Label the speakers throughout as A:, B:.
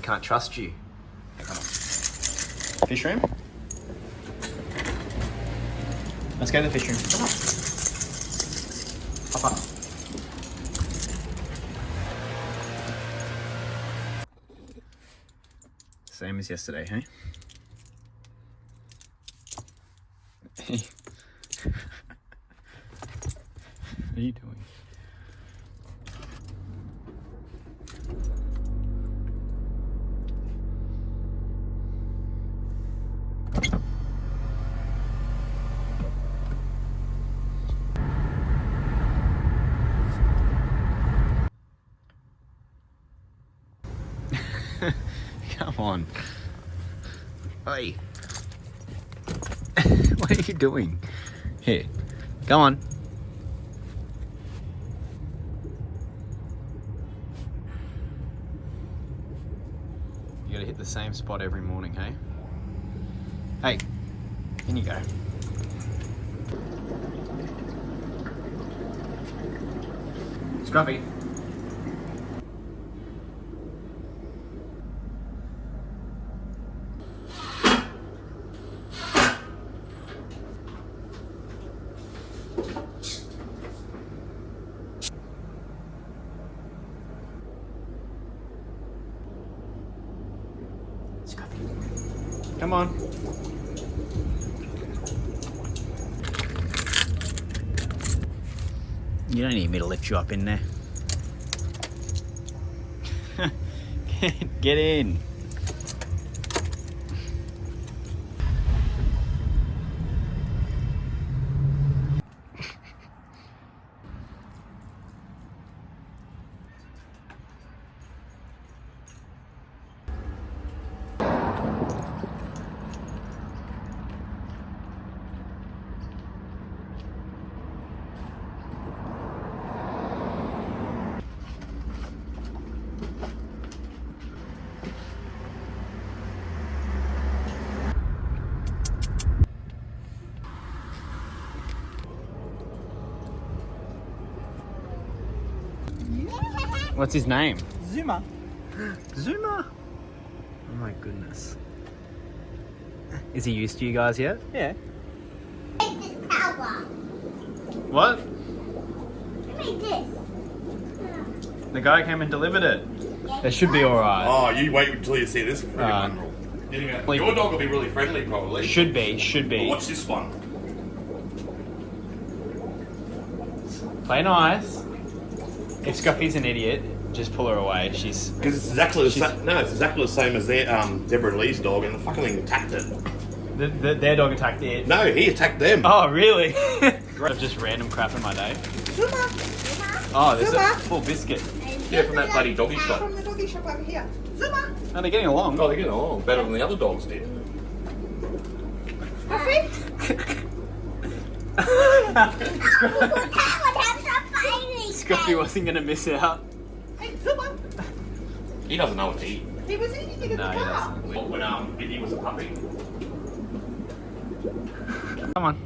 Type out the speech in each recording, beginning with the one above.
A: We can't trust you. Hey, come on. Fish room? Let's go to the fish room. Come on. Hop up. Same as yesterday, hey? What are you doing? Come on. Hey. What are you doing? Here. Go on. You gotta hit the same spot every morning, hey? Hey. In you go. Scruffy. Come on. You don't need me to lift you up in there. Get in. What's his name?
B: Zuma.
A: Zuma? Oh my goodness. Is he used to you guys yet?
B: Yeah.
A: What?
C: Who made this?
A: The guy came and delivered it. It should be alright.
D: Oh, you wait until you see this friggin' mongrel. Your dog will be really friendly, probably.
A: Should be.
D: But watch this one.
A: Play nice. If Scruffy's an idiot, just pull her away. She's...
D: Because it's exactly the same. No, it's exactly the same as their Deborah and Lee's dog, and the fucking thing attacked it.
A: Their dog attacked it.
D: No, he attacked them.
A: Oh, really? Of just random crap in my day.
C: Zuma.
A: Oh, there's
C: Zuma.
A: a full biscuit.
D: Yeah, from that bloody doggy shop.
C: From the doggy shop over here. Zuma.
A: Oh, they're getting along.
D: Oh, they're getting along better than the other dogs did.
C: Scruffy?
A: Scruffy wasn't going to miss out.
C: Hey, Zuma.
D: He doesn't know what to eat.
C: He was eating in the
A: No, he
C: car.
A: doesn't.
D: When Biddy was a puppy.
A: Come on.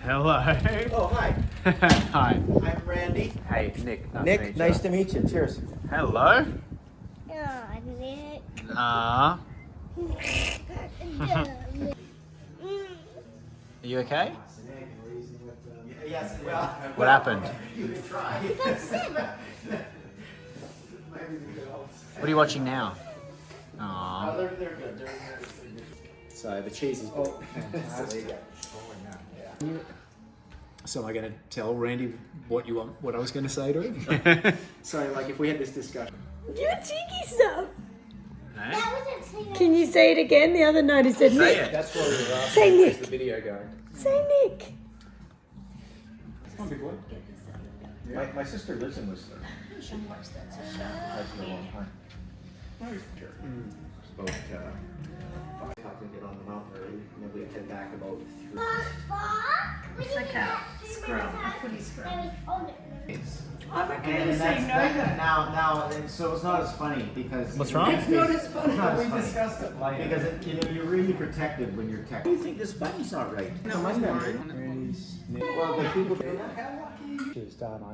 A: Hello.
B: Oh, hi.
A: Hi.
B: I'm Randy.
A: Hey, Nick.
B: Nick, nice to meet you. Cheers.
A: Hello.
C: Oh, Nick.
A: Are you okay?
B: Yes, well.
A: What happened?
B: You can try.
A: What are you watching now? Aww.
B: They're good. They're good. So the cheese is fantastic. So am I going to tell Randy what you want? What I was going to say to him? So, like, if we had this discussion.
E: Do cheeky stuff.
A: Hey?
C: That wasn't
E: Can you say it again? The other night he said
A: Say
E: Nick.
A: it.
B: That's what we were asking.
E: Say
B: Where's
E: Nick.
B: the video going?
E: Say Nick.
B: Come on, big boy. My sister lives in Whistler. She likes that. That's for a long time. But I can get on the mountain already. Nobody get to back about 3.
E: It's like a scrum, a footy scrum. I'm
F: And
E: okay to say
F: that's,
E: no
F: that,
E: then.
F: now, so it's not as funny because
A: What's wrong?
E: It's not as funny.
F: It's not as
B: We
F: funny.
B: discussed it later.
F: Because you're really protected when you're tech. You think this button's not right?
A: No, it's fine.
B: Well, the people. She was done.